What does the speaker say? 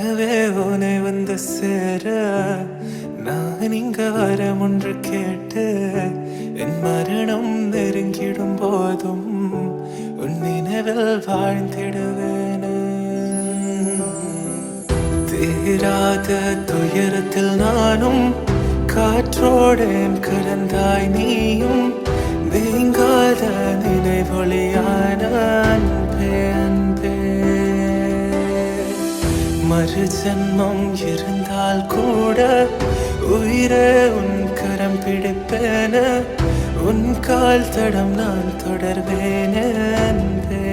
கனவே உனை வந்து சேர நான் இங்க வரம் ஒன்று கேட்டு என் மரணம் நெருங்கிடும் போதும் உன் நினைவில் வாழ்ந்திடுவேன். தீராத துயரத்தில் நானும் காற்றோடேன் கலந்தாய் நீயும் நீங்காத நினைவொளியான அன்பே அன்பே. மறு ஜென்மம் இருந்தால் கூட உயிரே உன் கரம் பிடிப்பேன உன் கால் தடம் நான் தொடர்வேன் அன்பே.